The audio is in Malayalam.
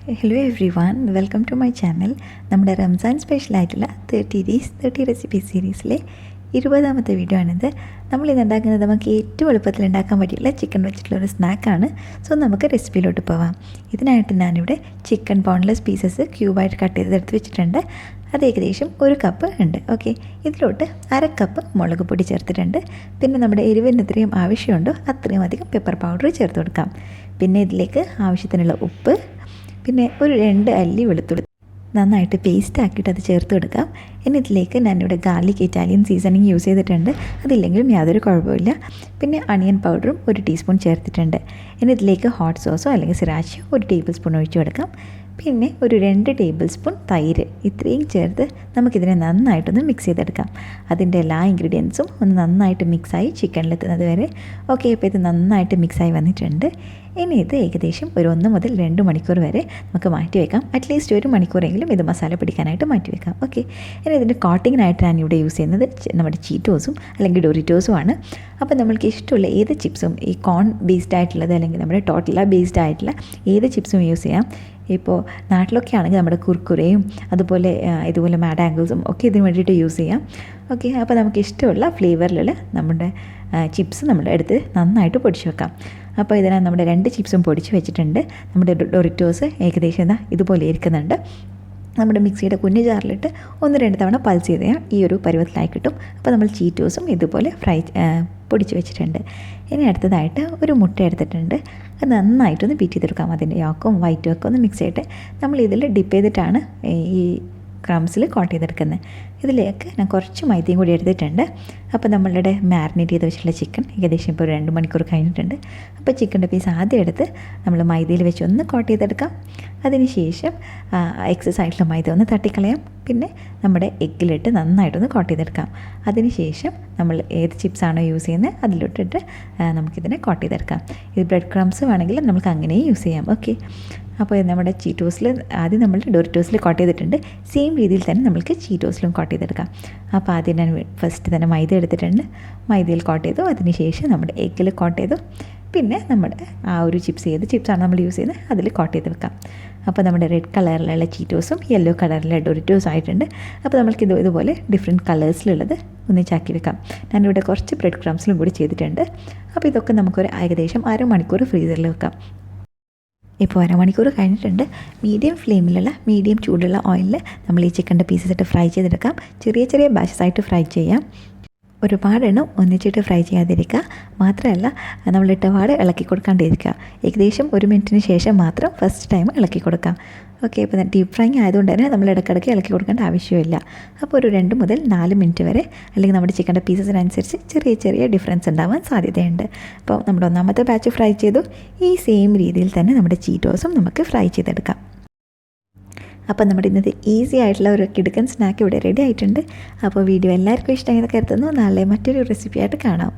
Hello everyone, welcome to my channel. നമ്മുടെ റംസാൻ സ്പെഷ്യലായിട്ടുള്ള 30 ഡേയ്സ് 30 റെസിപ്പി സീരീസിലെ 20ാമത്തെ വീഡിയോ ആണിത്. നമ്മളിത് ഉണ്ടാക്കുന്നത് നമുക്ക് ഏറ്റവും എളുപ്പത്തിൽ ഉണ്ടാക്കാൻ പറ്റിയുള്ള ചിക്കൻ വെച്ചിട്ടുള്ള ഒരു സ്നാക്കാണ്. സോ നമുക്ക് റെസിപ്പിയിലോട്ട് പോവാം. ഇതിനായിട്ട് ഞാനിവിടെ ചിക്കൻ ബോൺലെസ് പീസസ് ക്യൂബായിട്ട് കട്ട് ചെയ്തെടുത്ത് വെച്ചിട്ടുണ്ട്. അത് ഏകദേശം 1 കപ്പ് ഉണ്ട്. ഓക്കെ, ഇതിലോട്ട് 1/2 കപ്പ് മുളക് പൊടി ചേർത്തിട്ടുണ്ട്. പിന്നെ നമ്മുടെ എരിവിന് എത്രയും ആവശ്യമുണ്ടോ അത്രയും അധികം പെപ്പർ പൗഡർ ചേർത്ത് കൊടുക്കാം. പിന്നെ ഇതിലേക്ക് ആവശ്യത്തിനുള്ള ഉപ്പ്, പിന്നെ ഒരു 2 അല്ലി വെളുത്തുള്ളി നന്നായിട്ട് പേസ്റ്റ് ആക്കിയിട്ട് അത് ചേർത്ത് കൊടുക്കാം. ഇനി ഇതിലേക്ക് ഞാനിവിടെ ഗാർലിക് ഇറ്റാലിയൻ സീസണിങ് യൂസ് ചെയ്തിട്ടുണ്ട്. അതില്ലെങ്കിലും യാതൊരു കുഴപ്പമില്ല. പിന്നെ അണിയൻ പൗഡറും 1 ടീസ്പൂൺ ചേർത്തിട്ടുണ്ട്. ഇനി ഇതിലേക്ക് ഹോട്ട് സോസോ അല്ലെങ്കിൽ സിറാച്ചോ 1 ടേബിൾ സ്പൂൺ ഒഴിച്ച് കൊടുക്കാം. പിന്നെ ഒരു 2 ടേബിൾ സ്പൂൺ തൈര്, ഇത്രയും ചേർത്ത് നമുക്കിതിനെ നന്നായിട്ടൊന്ന് മിക്സ് ചെയ്തെടുക്കാം. അതിൻ്റെ എല്ലാ ഇൻഗ്രീഡിയൻസും ഒന്ന് നന്നായിട്ട് മിക്സായി ചിക്കനിലെത്തുന്നത് വരെ. ഓക്കെ, ഇപ്പോൾ ഇത് നന്നായിട്ട് മിക്സായി വന്നിട്ടുണ്ട്. ഇനി ഇത് ഏകദേശം ഒരു 1 മുതൽ 2 മണിക്കൂർ വരെ നമുക്ക് മാറ്റി വയ്ക്കാം. അറ്റ്ലീസ്റ്റ് 1 മണിക്കൂറെങ്കിലും ഇത് മസാല പിടിക്കാനായിട്ട് മാറ്റി വയ്ക്കാം. ഓക്കെ, ഇനി ഇതിൻ്റെ കോട്ടിങ്ങിനായിട്ട് ഞാൻ ഇവിടെ യൂസ് ചെയ്യുന്നത് നമ്മുടെ ചീറ്റോസും അല്ലെങ്കിൽ ഡോറിറ്റോസും ആണ്. അപ്പോൾ നമ്മൾക്ക് ഇഷ്ടമുള്ള ഏത് ചിപ്സും, ഈ കോൺ ബേസ്ഡ് ആയിട്ടുള്ളത് അല്ലെങ്കിൽ നമ്മുടെ ടോട്ടല ബേസ്ഡ് ആയിട്ടുള്ള ഏത് ചിപ്സും യൂസ് ചെയ്യാം. ഇപ്പോൾ നാട്ടിലൊക്കെ ആണെങ്കിൽ നമ്മുടെ കുർക്കുറയും അതുപോലെ ഇതുപോലെ മാഡ് ആംഗിൾസും ഒക്കെ ഇതിന് വേണ്ടിയിട്ട് യൂസ് ചെയ്യാം. ഓക്കെ, അപ്പോൾ നമുക്ക് ഇഷ്ടമുള്ള ഫ്ലേവറിലുള്ള നമ്മുടെ ചിപ്സ് നമ്മുടെ അടുത്ത് നന്നായിട്ട് പൊടിച്ച് വെക്കാം. അപ്പോൾ ഇതിനാണ് നമ്മുടെ 2 ചിപ്സും പൊടിച്ച് വെച്ചിട്ടുണ്ട്. നമ്മുടെ ഡോറിറ്റോസ് ഏകദേശം ഇതുപോലെ ഇരിക്കുന്നുണ്ട്. നമ്മുടെ മിക്സിയുടെ കുഞ്ഞു ജാറിലിട്ട് 1-2 തവണ പൾസ് ചെയ്ത് ഈ ഒരു പരുവത്തിലായി കിട്ടും. അപ്പോൾ നമ്മൾ ചീറ്റോസും ഇതുപോലെ പൊടിച്ച് വെച്ചിട്ടുണ്ട്. ഇനി അടുത്തതായിട്ട് ഒരു മുട്ട എടുത്തിട്ടുണ്ട്. അത് നന്നായിട്ടൊന്ന് ബീറ്റ് ചെയ്തെടുക്കാം. അതിൻ്റെ യോക്കും വൈറ്റും ഒക്കെ ഒന്ന് മിക്സ് ചെയ്തിട്ട് നമ്മൾ ഇതിൽ ഡിപ്പ് ചെയ്തിട്ടാണ് ഈ ക്രംസിൽ കോട്ട് ചെയ്തെടുക്കുന്നത്. ഇതിലേക്ക് ഞാൻ കുറച്ച് മൈദയും കൂടി എടുത്തിട്ടുണ്ട്. അപ്പോൾ നമ്മളുടെ മാരിനേറ്റ് ചെയ്ത് വെച്ചിട്ടുള്ള ചിക്കൻ ഏകദേശം ഇപ്പോൾ 2 മണിക്കൂർ കഴിഞ്ഞിട്ടുണ്ട്. അപ്പോൾ ചിക്കൻ്റെ പീസ് ആദ്യം എടുത്ത് നമ്മൾ മൈദയിൽ വെച്ച് ഒന്ന് കോട്ട് ചെയ്തെടുക്കാം. അതിന് ശേഷം എക്സസ് ആയിട്ടുള്ള മൈദ ഒന്ന് തട്ടിക്കളയാം. പിന്നെ നമ്മുടെ എഗ്ഗിലിട്ട് നന്നായിട്ടൊന്ന് കോട്ട് ചെയ്തെടുക്കാം. അതിന് ശേഷം നമ്മൾ ഏത് ചിപ്സാണോ യൂസ് ചെയ്യുന്നത് അതിലിട്ടിട്ട് നമുക്കിതിനെ കോട്ട് ചെയ്തെടുക്കാം. ഇത് ബ്രെഡ് ക്രംസ് വേണമെങ്കിൽ നമുക്ക് അങ്ങനെയും യൂസ് ചെയ്യാം. ഓക്കെ, അപ്പോൾ നമ്മുടെ ചീറ്റോസിൽ ആദ്യം നമ്മൾ ഡോറിറ്റോസിൽ കോട്ട് ചെയ്തിട്ടുണ്ട്. സെയിം രീതിയിൽ തന്നെ നമുക്ക് ചീറ്റോസിലും കോട്ട് ചെയ്തെടുക്കാം. അപ്പോൾ ആദ്യം ഞാൻ ഫസ്റ്റ് തന്നെ മൈദ എടുത്തിട്ടുണ്ട്. മൈദയിൽ കോട്ട് ചെയ്തു. അതിന് ശേഷം നമ്മുടെ എഗ്ഗിൽ കോട്ട് ചെയ്തു. പിന്നെ നമ്മുടെ ആ ഒരു ചിപ്സ് ഏത് ചിപ്സാണ് നമ്മൾ യൂസ് ചെയ്യുന്നത് അതിൽ കോട്ട് ചെയ്ത് വെക്കാം. അപ്പോൾ നമ്മുടെ റെഡ് കളറിലുള്ള ചീറ്റോസും യെല്ലോ കളറിലുള്ള ഡോറിറ്റോസും ആയിട്ടുണ്ട്. അപ്പോൾ നമ്മൾക്ക് ഇതുപോലെ ഡിഫറെൻറ്റ് കളേഴ്സിലുള്ളത് ഒന്നിച്ചാക്കി വെക്കാം. ഞാനിവിടെ കുറച്ച് ബ്രെഡ് ക്രംസിലും കൂടി ചെയ്തിട്ടുണ്ട്. അപ്പോൾ ഇതൊക്കെ നമുക്കൊരു ഏകദേശം 1/2 മണിക്കൂർ ഫ്രീസറിൽ വെക്കാം. ഇപ്പോൾ 1 മണിക്കൂർ കഴിഞ്ഞിട്ടുണ്ട്. മീഡിയം ഫ്ലെയിമിലുള്ള മീഡിയം ചൂടുള്ള ഓയിലിൽ നമ്മൾ ഈ ചിക്കൻ്റെ പീസസ് ഇട്ട് ഫ്രൈ ചെയ്തെടുക്കാം. ചെറിയ ചെറിയ ബാച്ചസ് ആയിട്ട് ഫ്രൈ ചെയ്യാം. ഒരുപാടെണ്ണം ഒന്നിച്ചിട്ട് ഫ്രൈ ചെയ്യാതിരിക്കുക. മാത്രമല്ല നമ്മളിട്ട പാട് ഇളക്കി കൊടുക്കാണ്ടിരിക്കുക. ഏകദേശം 1 മിനിറ്റിന് ശേഷം മാത്രം ഫസ്റ്റ് ടൈം ഇളക്കി കൊടുക്കാം. ഓക്കെ, ഇപ്പോൾ ഡീപ്പ് ഫ്രൈങ് ആയതുകൊണ്ട് തന്നെ നമ്മൾ ഇടയ്ക്കിടയ്ക്ക് ഇളക്കി കൊടുക്കേണ്ട ആവശ്യമില്ല. അപ്പോൾ ഒരു 2 മുതൽ 4 മിനിറ്റ് വരെ, അല്ലെങ്കിൽ നമ്മുടെ ചിക്കൻ്റെ പീസസിനനുസരിച്ച് ചെറിയ ചെറിയ ഡിഫറൻസ് ഉണ്ടാവാൻ സാധ്യതയുണ്ട്. അപ്പോൾ നമ്മുടെ 1ാമത്തെ ബാച്ച് ഫ്രൈ ചെയ്തു. ഈ സെയിം രീതിയിൽ തന്നെ നമ്മുടെ ചീറ്റോസും നമുക്ക് ഫ്രൈ ചെയ്തെടുക്കാം. അപ്പോൾ നമ്മുടെ ഇന്നത്തെ ഈസി ആയിട്ടുള്ള ഒരു കിടുക്കൻ സ്നാക്ക് ഇവിടെ റെഡി ആയിട്ടുണ്ട്. അപ്പോൾ വീഡിയോ എല്ലാവർക്കും ഇഷ്ടമായി കരുതുന്നു. നാളെ മറ്റൊരു റെസിപ്പിയായിട്ട് കാണാം.